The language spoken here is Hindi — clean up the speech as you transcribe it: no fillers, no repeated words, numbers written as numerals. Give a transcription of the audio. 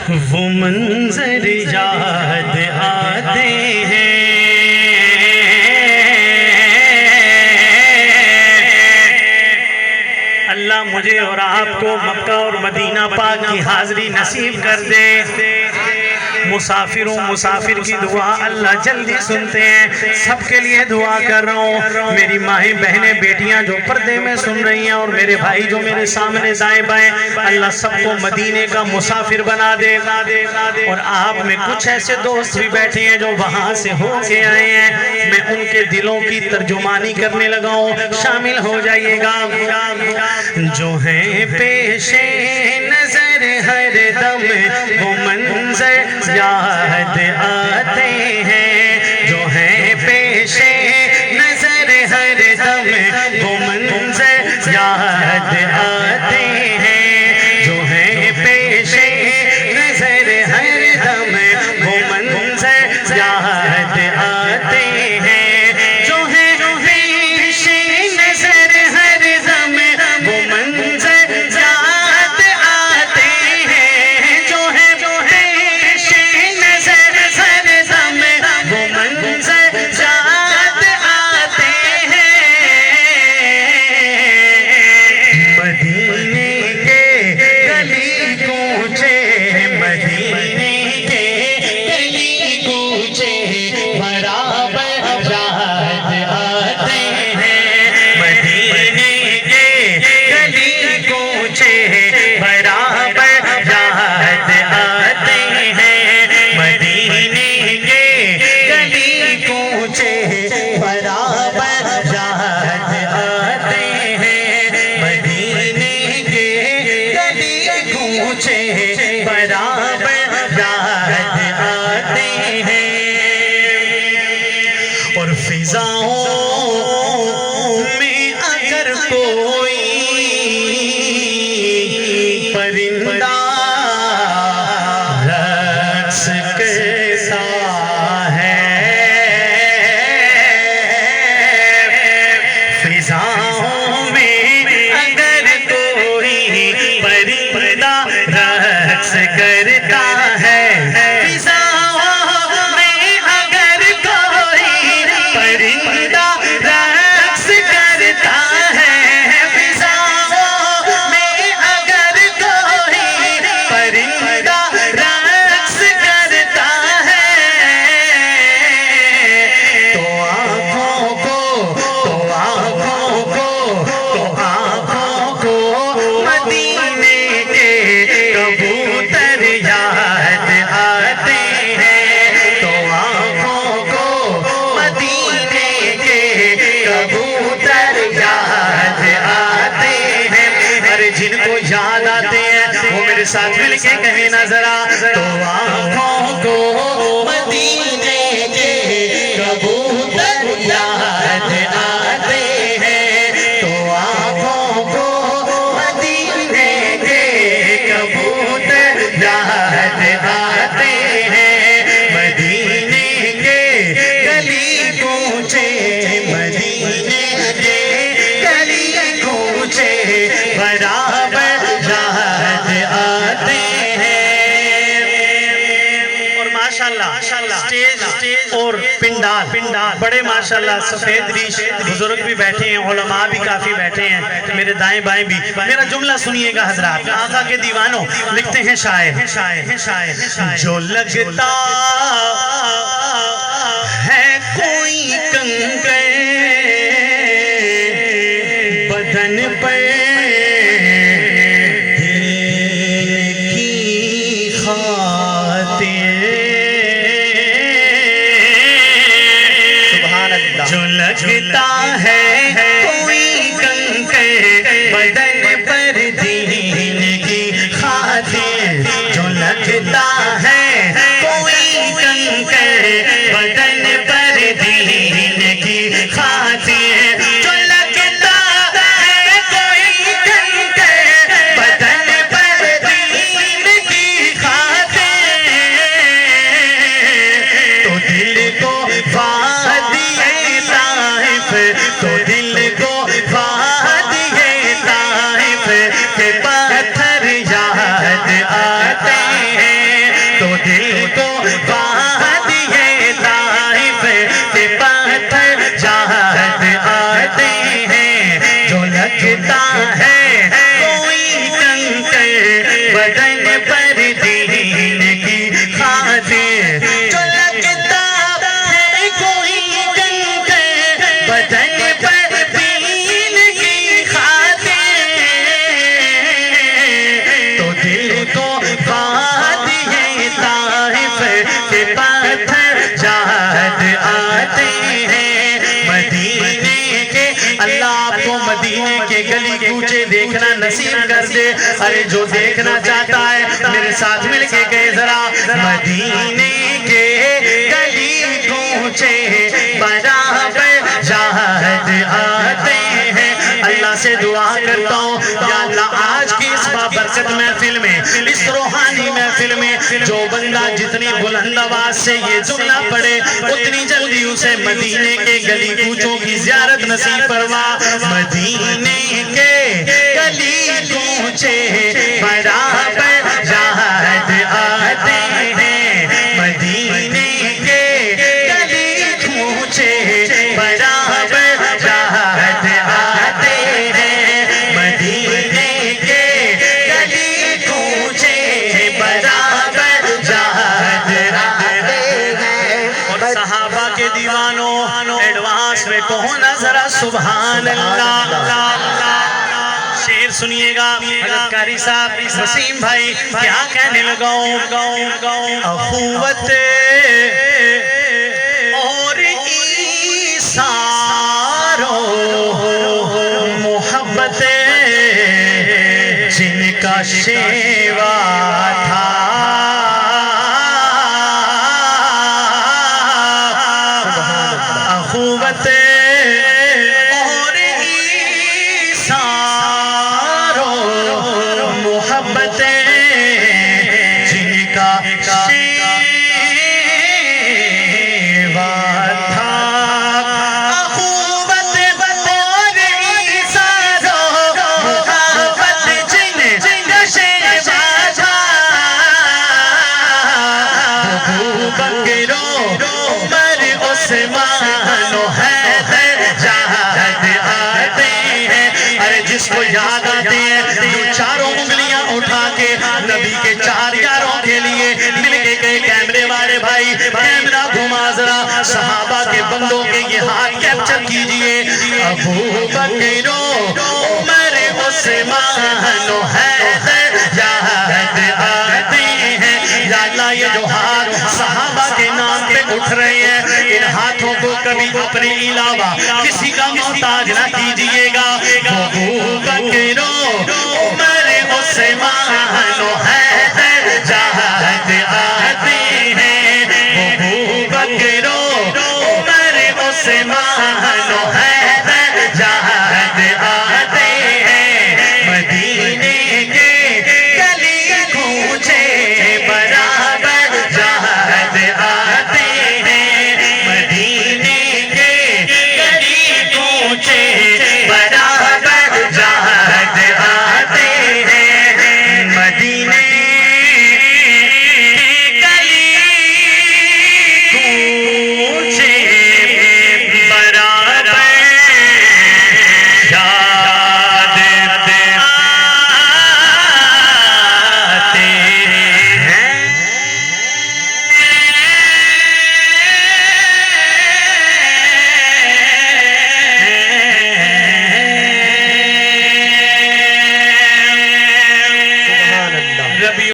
वो मंजर याद आते हैं। अल्लाह मुझे और आपको मक्का और मदीना पाक की हाज़री नसीब कर दे। मुसाफिर की दुआ अल्लाह जल्दी सुनते हैं। सबके लिए दुआ कर रहा हूँ। मेरी माएँ बहनें बेटियाँ जो पर्दे में सुन रही हैं और मेरे भाई जो मेरे सामने दाएं बाएं, अल्लाह सबको मदीने का मुसाफिर बना दे। और आप में कुछ ऐसे दोस्त भी बैठे हैं जो वहाँ से होके आए हैं, मैं उनके दिलों की तर्जुमानी करने लगा हूँ, शामिल हो जाइएगा। जो है पेशे नजर हर दम वो मंजर याद आते हैं। जो है पेशे नजर हर दम वो मंजर याद आते हैं। जो है पेशे नजर हर दम वो मंजर याद आते हैं। जो है पेशे नजर हर दम वो मंजर याद आते हैं। जो है पेशे नजर हर दम वो मंजर याद आते हैं। मदीने के गली कूचे, मदीने के गली कूचे बराबर याद आते हैं। मदीने के गली कूचे बराबर याद आते हैं। मदीने के गली कूचे बराबर याद आते हैं। मदीने के गली कूचे बराबर याद आते हैं। और फिजाओं में अगर कोई परिंदा रक्स करता है, फिजाओं में अगर कोई परिंदा रक्स करता है, फिजाओं में अगर कोई परिंदा रक्स करता है, फिजाओं में अगर कोई परिंदा रक्स करता है, तो आँखों को मदीने के कबूतर याद आते हैं। तो आँखों को मदीने के कबूतर याद आते हैं। अरे जिनको याद आते हैं वो मेरे साथ मिल के कहें ना जरा। तो आँखों को मदीने के कबूतर याद आते हैं। तो आँखों को मदीने के कबूतर याद आते हैं। मदीने के गली कूचे, मदीने के गली कूचे बराबर याद आते हैं। और माशाल्लाह स्टेज और पिंडाल बड़े माशाल्लाह सफेद रीश बुजुर्ग भी बैठे हैं, उलमा भी काफी बैठे हैं, मेरे दाएं बाएं भी। मेरा जुमला सुनिएगा हजरात। आका के दीवानों लिखते हैं शायर, जो लगता है कोई कंकर बदन पर दिल की खातिर, सुभान अल्लाह। जो लगता है कोई कंकर बदन पर दीन की खातिर, जो लगता है कोई कंकर बदन पर दीन की खातिर, जो लगता है कोई कंकर बदन पर दीन की खातिर, तो दिल को वादिए ताइफ, तो दिल को वादिए ताइफ के पत्थर याद आते हैं। तो दिल को वादिये ताइफ के पत्थर चाहत आते हैं। जो लगता है कोई कंकर बदन पर दीन की खातिर, जो लगता है कोई कंकर बदन पर दीन की खातिर, तो दिल को वादिये ताइफ के पत्थर चाहत आते हैं। मदीने के अल्लाह आपको मदीने के गली कूचे देखना नसीब कर दे। अरे जो देखना चाहता है मेरे साथ मिलके गए जरा, मदीने के गली कूचे बराबर चाहत आते हैं। अल्लाह से दुआ करता हूँ या अल्लाह आज की इस बाबरकत महफिल में, इस रूहानी महफिल में जो बंदा जितनी बुलंद आवाज से ये जुमला पढ़े उतनी जल्दी उसे मदीने के गली कूचों की ज़ियारत नसीब फरमा। मदीने के गली कूचे बराबर चाहत आते हैं। मदीने के गली कूचे बराबर चाहत आते हैं। मदीने के गली कूचे बराबर चाहत आते हैं। और सहाबा के दीवानों एडवांस में कहो ना जरा सुभान अल्लाह। शेर सुनिएगा कारी साहब वसीम भाई क्या कहने लगाऊं। अखुवत और ईसारो मोहब्बत जिनका शेवा था, अखुवत और ईसारो मोहब्बत जिनका शेवा था, अखुवत और ईसारो मोहब्बत जिनका शेवा था। अबू बकरो उमर उस्मान हैदर चाहत आते हैं। अरे जिसको याद आते हैं जो चारों उंगलियां उठा के नबी के चार यारों के लिए मिलके गए। कैमरे वाले भाई कैमरा घुमा जरा, सहाबा के बंदों के ये हाथ कैप्चर कीजिए। अबू बकरो उमर उस्मान हैदर चाहत आते हैं। या अल्लाह ये जो हाथ सहाबा के नाम पे उठ रहे हैं इन हाथों को कभी अपने अलावा किसी का मोहताज ना कीजिएगा। अबू बकरो